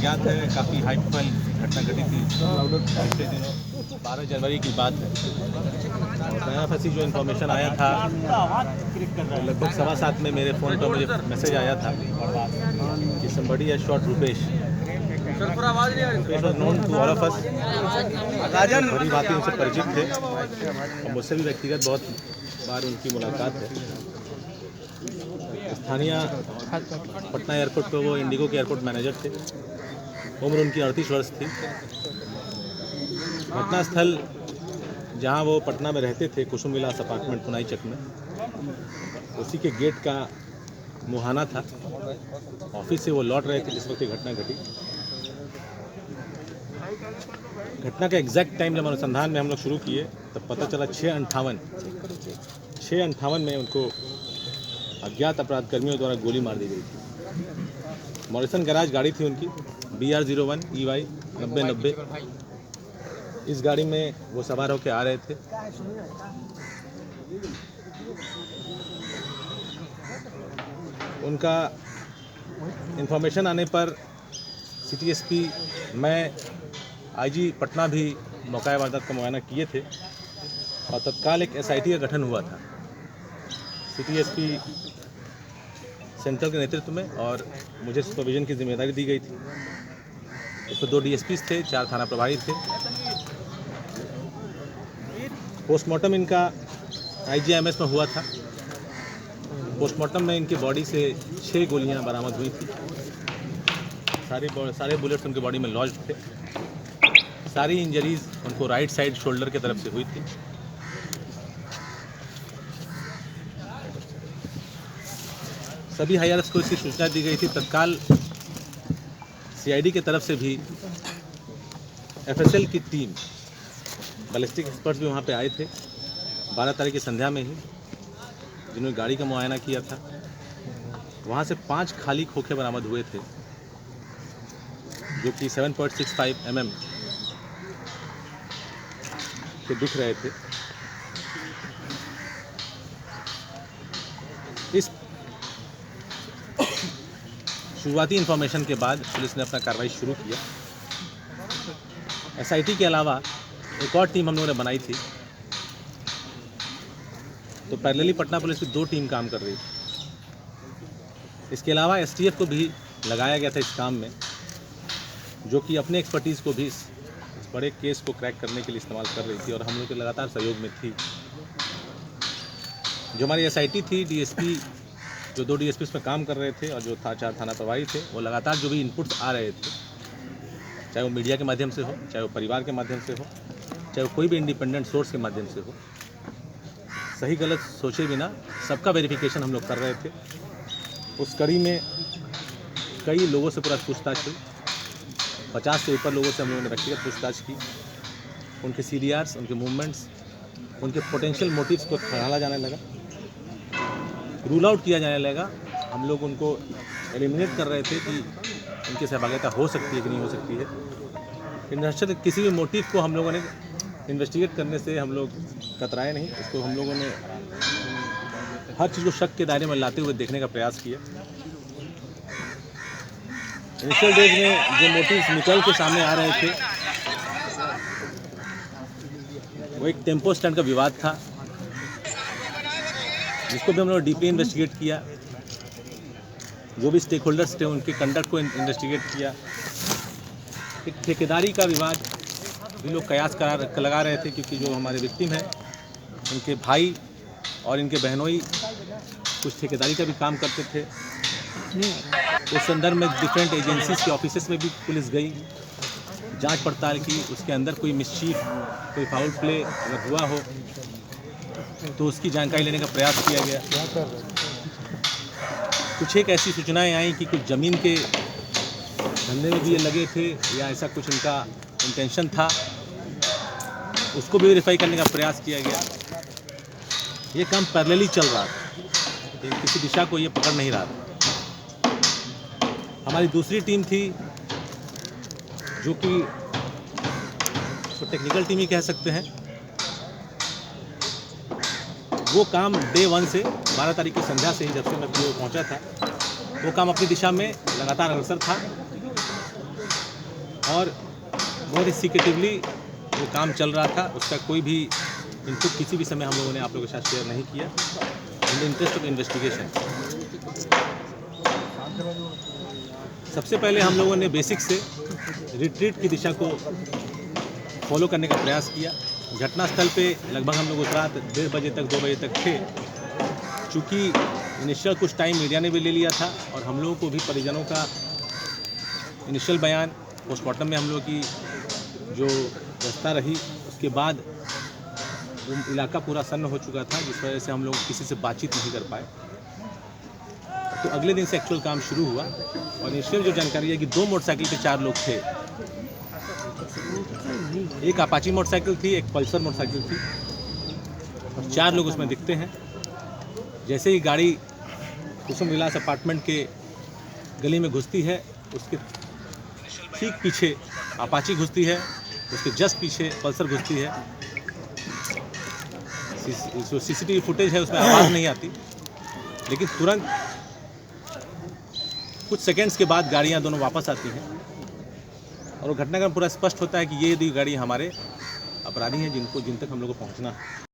अज्ञात है, काफ़ी हाई प्रोफाइल घटना घटी थी पिछले दिनों 12 जनवरी की बात है। और नया फंसी जो इन्फॉर्मेशन आया था तो लगभग 7:15 में मेरे फ़ोन पर मुझे मैसेज आया था कि somebody has shot Rupesh. Rupesh was known to all of us, बड़ी बातें उनसे परिचित थे और मुझसे भी व्यक्तिगत बहुत बार उनकी मुलाकात है। स्थानीय पटना एयरपोर्ट पर वो इंडिगो के एयरपोर्ट मैनेजर थे। उम्र उनकी 38 वर्ष थी। घटनास्थल जहां वो पटना में रहते थे, कुसुम विलास अपार्टमेंट पुनाई चक में, उसी के गेट का मुहाना था। ऑफिस से वो लौट रहे थे जिस वक्त ये घटना घटी। घटना का एग्जैक्ट टाइम जब अनुसंधान में हम लोग शुरू किए तब पता चला 6:58 में उनको अज्ञात अपराध कर्मियों द्वारा गोली मार दी गई थी। मॉरिसन गैराज गाड़ी थी उनकी, BR01 EY 9090। इस गाड़ी में वो सवार होकर आ रहे थे। उनका इंफॉर्मेशन आने पर सिटी एसपी, मैं, IG पटना भी मौका वारदात का मुआयना किए थे और तत्काल एक SIT का गठन हुआ था सिटी एसपी सेंट्रल के नेतृत्व में, और मुझे सुपरविजन की जिम्मेदारी दी गई थी। इस पर 2 DSPs थे, 4 थाना प्रभारी थे। पोस्टमार्टम इनका IGMS में हुआ था। पोस्टमार्टम में इनके बॉडी से 6 गोलियां बरामद हुई थी। सारे बुलेट्स उनके बॉडी में लॉज्ड थे। सारी इंजरीज उनको राइट साइड शोल्डर की तरफ से हुई थी। सभी हायर्स को इसकी सूचना दी गई थी। तत्काल CID की तरफ से भी FSL की टीम, बैलिस्टिक एक्सपर्ट्स भी वहाँ पे आए थे 12 तारीख की संध्या में ही, जिन्होंने गाड़ी का मुआयना किया था। वहाँ से 5 खाली खोखे बरामद हुए थे जो कि 7.65 mm के दिख रहे थे। इस शुरुआती इंफॉर्मेशन के बाद पुलिस ने अपना कार्रवाई शुरू किया। SIT के अलावा एक और टीम हम लोगों ने बनाई थी। तो पैरेलली पटना पुलिस की 2 टीम काम कर रही थी। इसके अलावा STF को भी लगाया गया था इस काम में, जो कि अपने एक्सपर्टीज़ को भी इस बड़े केस को क्रैक करने के लिए इस्तेमाल कर रही थी और हम लोग के लगातार सहयोग में थी। जो हमारी SIT थी, DSP, जो 2 DSPs में काम कर रहे थे और जो 4 थाना प्रभारी थे, वो लगातार जो भी इनपुट्स आ रहे थे, चाहे वो मीडिया के माध्यम से हो, चाहे वो परिवार के माध्यम से हो, चाहे वो कोई भी इंडिपेंडेंट सोर्स के माध्यम से हो, सही गलत सोचे बिना सबका वेरिफिकेशन हम लोग कर रहे थे। उस कड़ी में कई लोगों से पूरा पूछताछ हुई। 50 से ऊपर लोगों से हम लोगों ने व्यक्तिगत पूछताछ की। उनके CDRs, उनके मूवमेंट्स, उनके पोटेंशियल मोटिव्स को खंगाला जाने लगा, रूल आउट किया जाने लगा। हम लोग उनको एलिमिनेट कर रहे थे कि उनकी सहभागिता हो सकती है कि नहीं हो सकती है। निश्चित किसी भी मोटिव को हम लोगों ने इन्वेस्टिगेट करने से हम लोग कतराए नहीं। उसको हम लोगों ने हर चीज़ को शक के दायरे में लाते हुए देखने का प्रयास किया। इनिशियल डेज में जो मोटिव्स निकल के सामने आ रहे थे वो एक टेम्पो स्टैंड का विवाद था, जिसको भी हम लोग डीपली इन्वेस्टिगेट किया। जो भी स्टेक होल्डर्स थे उनके कंडक्ट को इन्वेस्टिगेट किया। एक ठेकेदारी का विवाद भी लोग कयास लगा रहे थे, क्योंकि जो हमारे विक्टिम हैं उनके भाई और इनके बहनोई कुछ ठेकेदारी का भी काम करते थे। उस संदर्भ में डिफरेंट एजेंसीज के ऑफिसेस में भी पुलिस गई, जांच पड़ताल की। उसके अंदर कोई मिसचीफ, कोई फाउल प्ले अगर हुआ हो तो उसकी जानकारी लेने का प्रयास किया गया। कुछ एक ऐसी सूचनाएं आई कि कुछ ज़मीन के धंधे में भी ये लगे थे या ऐसा कुछ इनका इंटेंशन था, उसको भी वेरीफाई करने का प्रयास किया गया। ये काम पैरेलली चल रहा था, किसी दिशा को ये पकड़ नहीं रहा था। हमारी दूसरी टीम थी जो कि टेक्निकल टीम ही कह सकते हैं। वो काम डे 1 से 12 तारीख की संध्या से ही, जब से मैं पहुंचा था, वो काम अपनी दिशा में लगातार अग्रसर था। और बहुत ही सीक्रेटिवली वो काम चल रहा था। उसका कोई भी इनपुट किसी भी समय हम लोगों ने आप लोगों के साथ शेयर नहीं किया in the interest of investigation. सबसे पहले हम लोगों ने बेसिक से रिट्रीट की दिशा को फॉलो करने का प्रयास किया। घटनास्थल पे लगभग हम लोग उस रात 1:30 बजे तक 2 बजे तक थे। चूँकि इनिशियल कुछ टाइम मीडिया ने भी ले लिया था और हम लोगों को भी परिजनों का इनिशियल बयान, पोस्टमार्टम में हम लोग की जो व्यवस्था रही, उसके बाद वो इलाका पूरा सन्न हो चुका था, जिस वजह से हम लोग किसी से बातचीत नहीं कर पाए। तो अगले दिन से एक्चुअल काम शुरू हुआ और इनिशियल जो जानकारी है कि 2 मोटरसाइकिल पे 4 लोग थे। एक अपाची मोटरसाइकिल थी, एक पल्सर मोटरसाइकिल थी और 4 लोग उसमें दिखते हैं। जैसे ही गाड़ी कुसुम विलास अपार्टमेंट के गली में घुसती है, उसके ठीक पीछे अपाची घुसती है, उसके जस्ट पीछे पल्सर घुसती है। जो सीसीटीवी फुटेज है उसमें आवाज़ नहीं आती, लेकिन तुरंत कुछ सेकंड्स के बाद गाड़ियां दोनों वापस आती हैं और वो घटनाक्रम पूरा स्पष्ट होता है कि ये 2 गाड़ी हमारे अपराधी हैं जिन तक हम लोग को पहुंचना है।